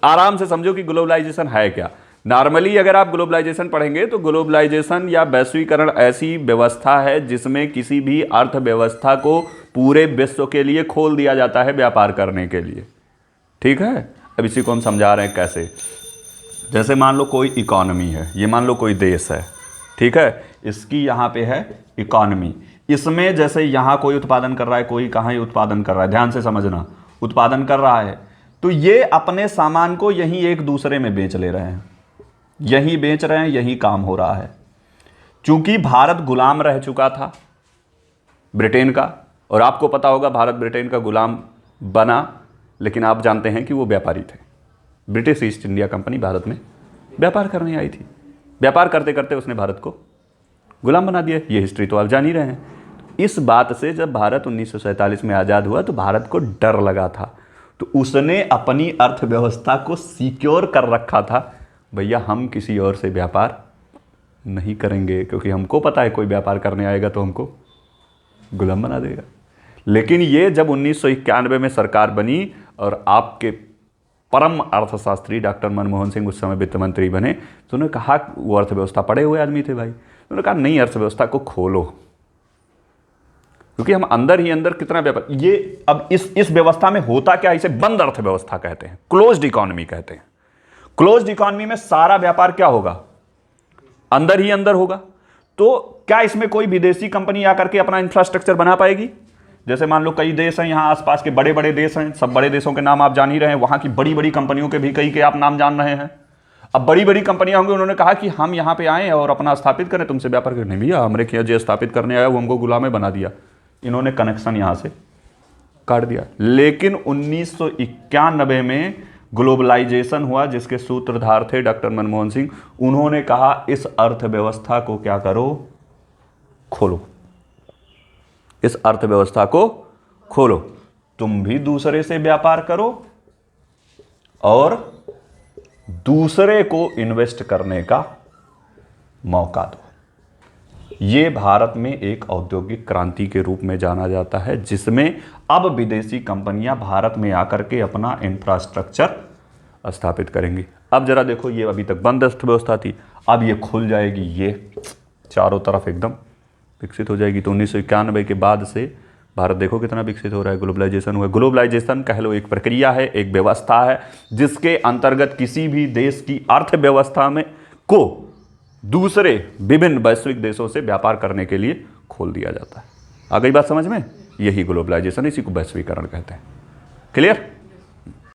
आराम से समझो कि ग्लोबलाइजेशन है क्या। नॉर्मली अगर आप ग्लोबलाइजेशन पढ़ेंगे तो ग्लोबलाइजेशन या वैश्वीकरण ऐसी व्यवस्था है जिसमें किसी भी अर्थव्यवस्था को पूरे विश्व के लिए खोल दिया जाता है व्यापार करने के लिए। ठीक है, अब इसी को हम समझा रहे हैं कैसे। जैसे मान लो कोई इकॉनमी है, ये मान लो कोई देश है, ठीक है, इसकी यहाँ पे है इकॉनमी। इसमें जैसे यहाँ कोई उत्पादन कर रहा है, कोई कहाँ ही उत्पादन कर रहा है, ध्यान से समझना, उत्पादन कर रहा है तो ये अपने सामान को यहीं एक दूसरे में बेच ले रहे हैं, यहीं बेच रहे हैं, यहीं काम हो रहा है। चूंकि भारत गुलाम रह चुका था ब्रिटेन का, और आपको पता होगा भारत ब्रिटेन का गुलाम बना, लेकिन आप जानते हैं कि वो व्यापारी थे। British east India company Bharat में व्यापार करने आई थी, व्यापार करते करते उसने भारत को गुलाम बना दिया। ये हिस्ट्री तो आप जान ही रहे हैं। इस बात से जब भारत 1947 में आज़ाद हुआ तो भारत को डर लगा था, तो उसने अपनी अर्थव्यवस्था को सिक्योर कर रखा था, भैया हम किसी और से व्यापार नहीं करेंगे, क्योंकि हमको पता है कोई व्यापार करने आएगा तो हमको गुलाम बना देगा। लेकिन ये जब 1991 में सरकार बनी और आपके परम अर्थशास्त्री डॉक्टर मनमोहन सिंह उस समय वित्त मंत्री बने, तो उन्होंने कहा, वो अर्थव्यवस्था पढ़े हुए आदमी थे भाई, उन्होंने कहा नहीं, अर्थव्यवस्था को खोलो, क्योंकि हम अंदर ही अंदर कितना व्यापार। ये अब इस व्यवस्था में होता क्या, इसे बंद अर्थव्यवस्था कहते हैं, क्लोज्ड इकोनॉमी कहते हैं। क्लोज्ड इकोनॉमी में सारा व्यापार क्या होगा, अंदर ही अंदर होगा। तो क्या इसमें कोई विदेशी कंपनी आकर के अपना इंफ्रास्ट्रक्चर बना पाएगी? जैसे मान लो कई देश हैं यहाँ आसपास के, बड़े बड़े देश हैं, सब बड़े देशों के नाम आप जान ही रहे हैं, वहां की बड़ी बड़ी कंपनियों के भी कई के आप नाम जान रहे हैं। अब बड़ी बड़ी कंपनियां होंगी, उन्होंने कहा कि हम यहाँ पे आए और अपना स्थापित करें, तुमसे व्यापार करने। भैया हमारे यहाँ जो स्थापित करने आया वो हमको गुलाम बना दिया, इन्होंने कनेक्शन यहाँ से काट दिया। लेकिन 1991 में ग्लोबलाइजेशन हुआ, जिसके सूत्रधार थे डॉक्टर मनमोहन सिंह। उन्होंने कहा इस अर्थव्यवस्था को क्या करो, खोलो, इस अर्थव्यवस्था को खोलो, तुम भी दूसरे से व्यापार करो और दूसरे को इन्वेस्ट करने का मौका दो। यह भारत में एक औद्योगिक क्रांति के रूप में जाना जाता है, जिसमें अब विदेशी कंपनियां भारत में आकर के अपना इंफ्रास्ट्रक्चर स्थापित करेंगी। अब जरा देखो, ये अभी तक बंद अर्थव्यवस्था थी, अब ये खुल जाएगी, ये चारों तरफ एकदम विकसित हो जाएगी। तो 1991 के बाद से भारत देखो कितना विकसित हो रहा है, ग्लोबलाइजेशन हुआ। ग्लोबलाइजेशन कह लो एक प्रक्रिया है, एक व्यवस्था है, जिसके अंतर्गत किसी भी देश की अर्थव्यवस्था में को दूसरे विभिन्न वैश्विक देशों से व्यापार करने के लिए खोल दिया जाता है। आ गई बात समझ में? यही ग्लोबलाइजेशन, इसी को वैश्वीकरण कहते हैं। क्लियर?